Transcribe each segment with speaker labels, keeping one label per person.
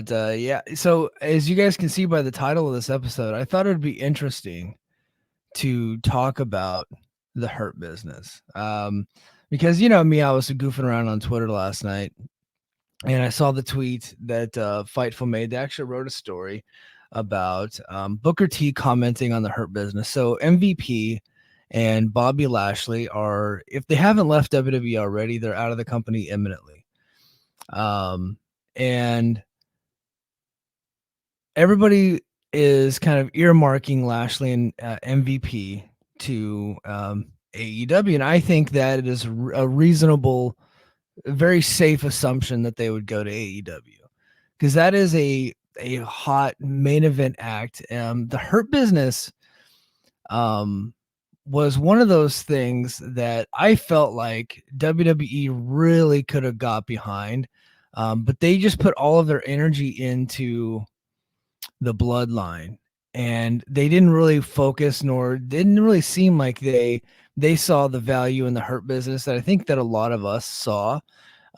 Speaker 1: Yeah, so as you guys can see by the title of this episode, I thought it'd be interesting to talk about the Hurt Business. Because you know me, I was goofing around on Twitter last night, and I saw the tweet that Fightful made. They actually wrote a story about Booker T commenting on the Hurt Business. So MVP and Bobby Lashley are, if they haven't left WWE already, they're out of the company imminently. And everybody is kind of earmarking Lashley and MVP to AEW, and I think that it is a reasonable, very safe assumption that they would go to AEW because that is a hot main event act. The Hurt Business um, was one of those things that I felt like WWE really could have got behind, but they just put all of their energy into the bloodline, and they didn't really focus, nor didn't really seem like they saw the value in the Hurt Business that I think that a lot of us saw.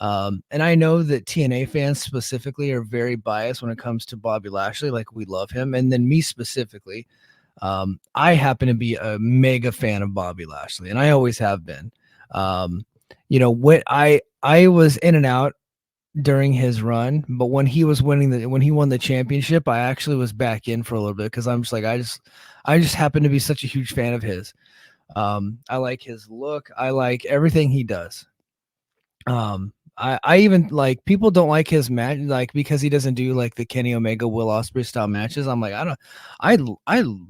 Speaker 1: And I know that TNA fans specifically are very biased when it comes to Bobby Lashley. Like, we love him, and then me specifically, I happen to be a mega fan of Bobby Lashley, and I always have been. um, when I was in and out during his run, but when he was when he won the championship, I actually was back in for a little bit because I'm just like, I just happen to be such a huge fan of his. I like his look. I like everything he does. I even like, people don't like his match, like, because he doesn't do like the Kenny Omega Will Ospreay style matches. I'm like, I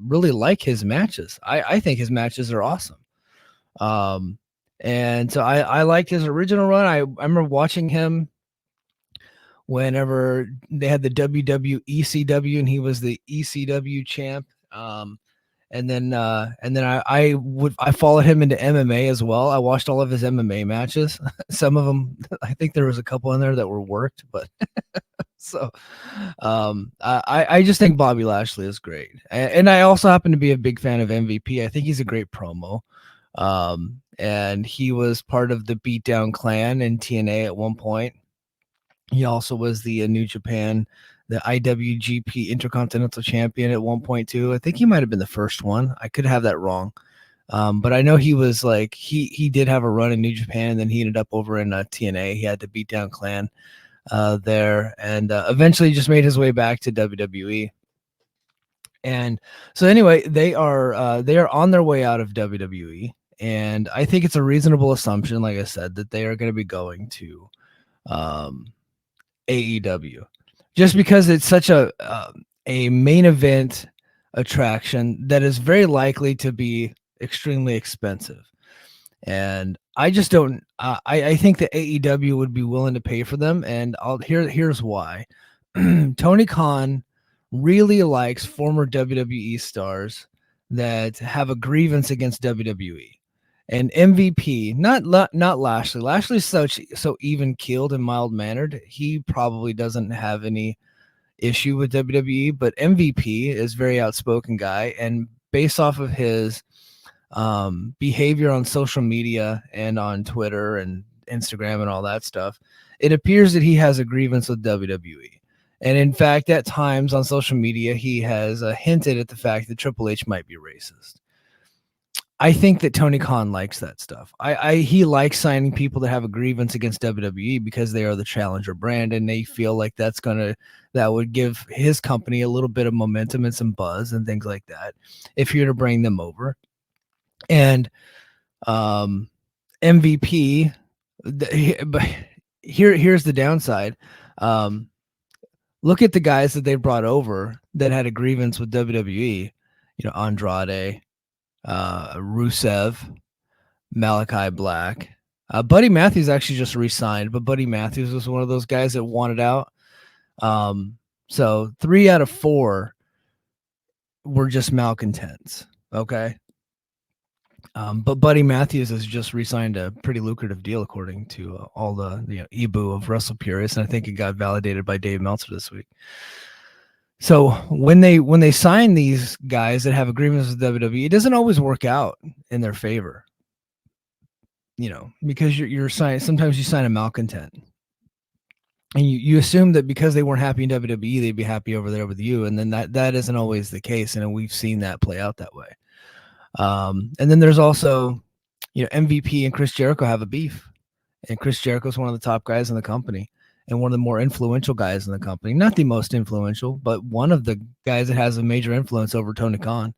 Speaker 1: really like his matches. I think his matches are awesome. Um and so I liked his original run. I remember watching him whenever they had the WWECW and he was the ECW champ. I followed him into MMA as well. I watched all of his MMA matches. Some of them, I think there was a couple in there that were worked, but so I just think Bobby Lashley is great, and I also happen to be a big fan of MVP. I think he's a great promo. And he was part of the Beatdown Clan in TNA at one point. He also was the New Japan, the IWGP Intercontinental Champion at one point too. I think he might have been the first one. I could have that wrong. But I know he was like, he did have a run in New Japan, and then he ended up over in TNA. He had to beat down Clan there, and eventually just made his way back to WWE. And so anyway, they are on their way out of WWE, and I think it's a reasonable assumption, like I said, that they are going to be going to um, AEW, just because it's such a main event attraction that is very likely to be extremely expensive. And I just don't. I think that AEW would be willing to pay for them, and here's why. Tony Khan really likes former WWE stars that have a grievance against WWE. And MVP, not Lashley. Lashley's so even keeled and mild mannered. He probably doesn't have any issue with WWE, but MVP is a very outspoken guy, and based off of his behavior on social media and on Twitter and Instagram and all that stuff, it appears that he has a grievance with WWE. And in fact, at times on social media, he has hinted at the fact that Triple H might be racist. I think that Tony Khan likes that stuff. He likes signing people that have a grievance against WWE because they are the challenger brand, and they feel like that would give his company a little bit of momentum and some buzz and things like that if you're to bring them over. And MVP, but here's the downside. Look at the guys that they brought over that had a grievance with WWE. Andrade, Rusev, Malachi Black. Buddy Matthews actually just re-signed, but Buddy Matthews was one of those guys that wanted out. So 3 out of 4 were just malcontents. Okay. But Buddy Matthews has just re-signed a pretty lucrative deal, according to all the Ebu of Russell Purists, and I think it got validated by Dave Meltzer this week. So when they sign these guys that have agreements with WWE, it doesn't always work out in their favor. Because you're signing. Sometimes you sign a malcontent, and you assume that because they weren't happy in WWE, they'd be happy over there with you, and then that isn't always the case, and we've seen that play out that way. And then there's also, MVP and Chris Jericho have a beef, and Chris Jericho is one of the top guys in the company and one of the more influential guys in the company. Not the most influential, but one of the guys that has a major influence over Tony Khan.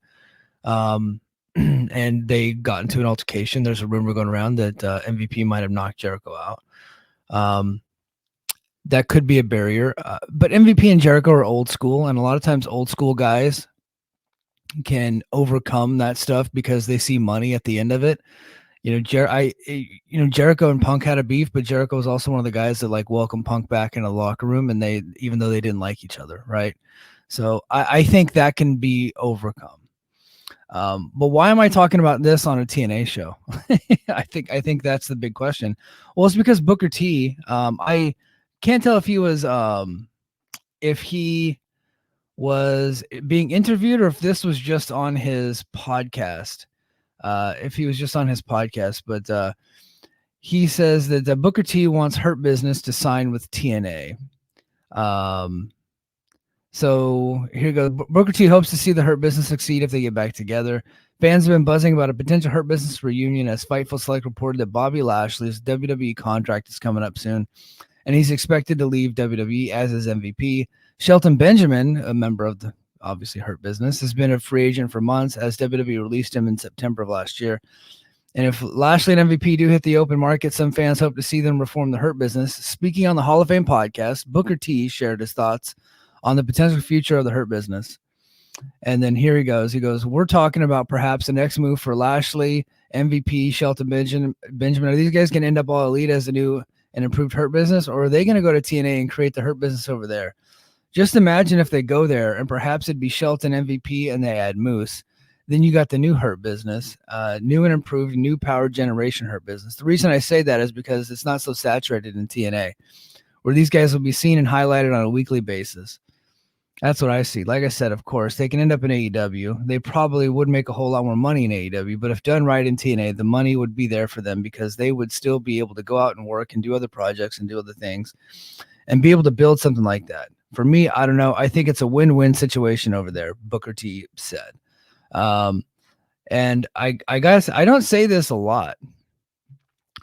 Speaker 1: And they got into an altercation. There's a rumor going around that MVP might have knocked Jericho out. That could be a barrier. But MVP and Jericho are old school, and a lot of times old school guys can overcome that stuff because they see money at the end of it. Jericho and Punk had a beef, but Jericho was also one of the guys that like welcomed Punk back in the locker room, and even though they didn't like each other, right? So I think that can be overcome. But why am I talking about this on a TNA show? I think that's the big question. Well, it's because Booker T. I can't tell if he was being interviewed or if this was just on his podcast. If he was just on his podcast, but he says that Booker T wants Hurt Business to sign with TNA. So here goes. Booker T hopes to see the Hurt Business succeed if they get back together. Fans have been buzzing about a potential Hurt Business reunion as Fightful Select reported that Bobby Lashley's WWE contract is coming up soon, and he's expected to leave WWE as his MVP. Shelton Benjamin, a member of the obviously Hurt Business, has been a free agent for months as WWE released him in September of last year. And if Lashley and MVP do hit the open market, some fans hope to see them reform the Hurt Business. Speaking on the Hall of Fame podcast, Booker T shared his thoughts on the potential future of the Hurt Business. And then here he goes. He goes, we're talking about perhaps the next move for Lashley, MVP, Shelton Benjamin. Are these guys going to end up all elite as a new and improved Hurt Business, or are they going to go to TNA and create the Hurt Business over there? Just imagine if they go there and perhaps it'd be Shelton MVP and they add Moose. Then you got the new Hurt Business, new and improved, new power generation Hurt Business. The reason I say that is because it's not so saturated in TNA, where these guys will be seen and highlighted on a weekly basis. That's what I see. Like I said, of course, they can end up in AEW. They probably would make a whole lot more money in AEW, but if done right in TNA, the money would be there for them because they would still be able to go out and work and do other projects and do other things and be able to build something like that. For me, I don't know. I think it's a win-win situation over there, Booker T said. And I guess I don't say this a lot,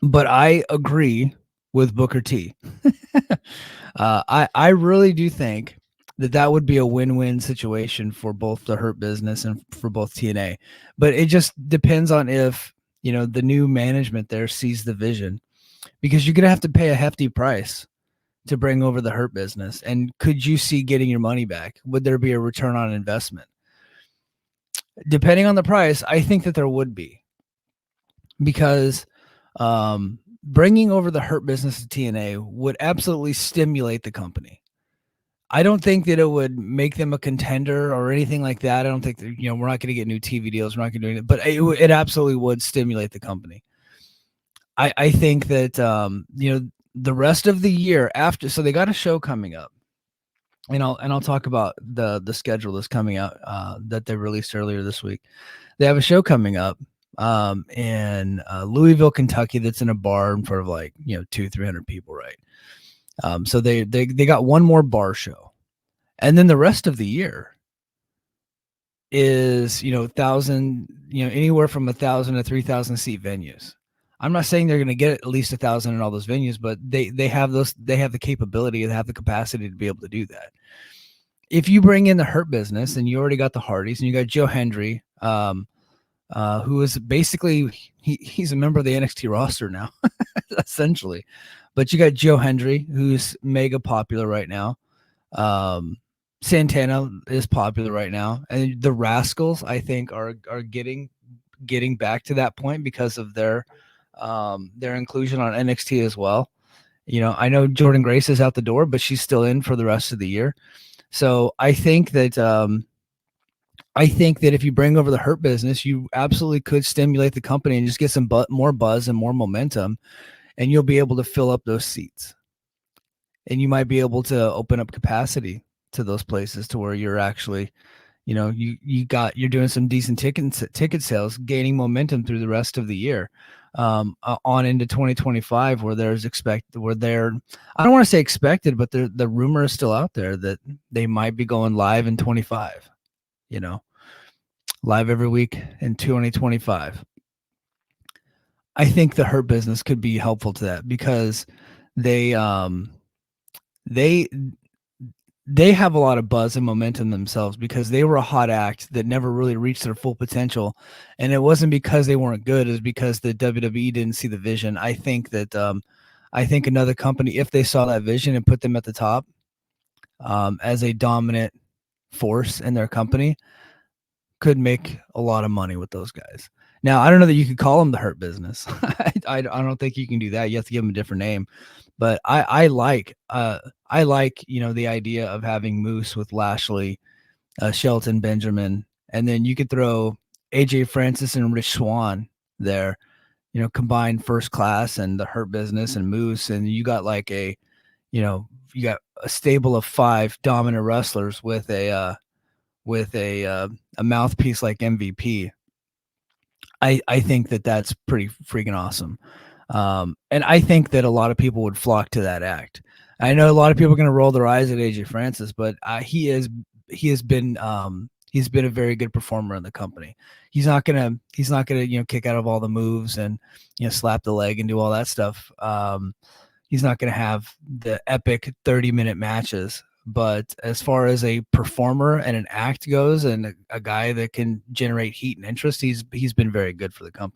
Speaker 1: but I agree with Booker T. I really do think that would be a win-win situation for both the Hurt Business and for both TNA. But it just depends on if, the new management there sees the vision, because you're going to have to pay a hefty price to bring over the Hurt Business. And could you see getting your money back? Would there be a return on investment? Depending on the price, I think that there would be, because bringing over the Hurt Business to TNA would absolutely stimulate the company. I don't think that it would make them a contender or anything like that. I don't think that, we're not going to get new TV deals. We're not going to do it, but it absolutely would stimulate the company. I think that, the rest of the year after, so they got a show coming up, and I'll talk about the schedule that's coming out that they released earlier this week. They have a show coming up in Louisville, Kentucky. That's in a bar in front of 200-300 people, right? So they got one more bar show, and then the rest of the year is 1,000, anywhere from 1,000 to 3,000 seat venues. I'm not saying they're going to get at least 1,000 in all those venues, but they have those. They have the capability, they have the capacity to be able to do that. If you bring in the Hurt Business, and you already got the Hardys, and you got Joe Hendry, who is basically he's a member of the NXT roster now, essentially. But you got Joe Hendry, who's mega popular right now. Santana is popular right now, and the Rascals, I think, are getting back to that point because of their inclusion on NXT as well. I know Jordan Grace is out the door, but she's still in for the rest of the year. So I think that if you bring over the Hurt Business, you absolutely could stimulate the company and just get some more buzz and more momentum, and you'll be able to fill up those seats. And you might be able to open up capacity to those places to where you're actually, you're doing some decent ticket sales, gaining momentum through the rest of the year. on into 2025, where there's I don't want to say expected, but the rumor is still out there that they might be going live in 25, live every week in 2025. I think the Hurt Business could be helpful to that, because they they they have a lot of buzz and momentum themselves, because they were a hot act that never really reached their full potential. And it wasn't because they weren't good, it was because the WWE didn't see the vision. I think another company, if they saw that vision and put them at the top as a dominant force in their company, could make a lot of money with those guys. Now, I don't know that you could call them the Hurt Business. I don't think you can do that. You have to give them a different name. But I like the idea of having Moose with Lashley, Shelton Benjamin, and then you could throw AJ Francis and Rich Swann there, combine First Class and the Hurt Business and Moose, and you got you got a stable of 5 dominant wrestlers with a mouthpiece like MVP. I think that's pretty freaking awesome. And I think that a lot of people would flock to that act. I know a lot of people are going to roll their eyes at AJ Francis, but he has been a very good performer in the company. He's not gonna kick out of all the moves and slap the leg and do all that stuff. He's not gonna have the epic 30-minute matches. But as far as a performer and an act goes, and a guy that can generate heat and interest, he's been very good for the company.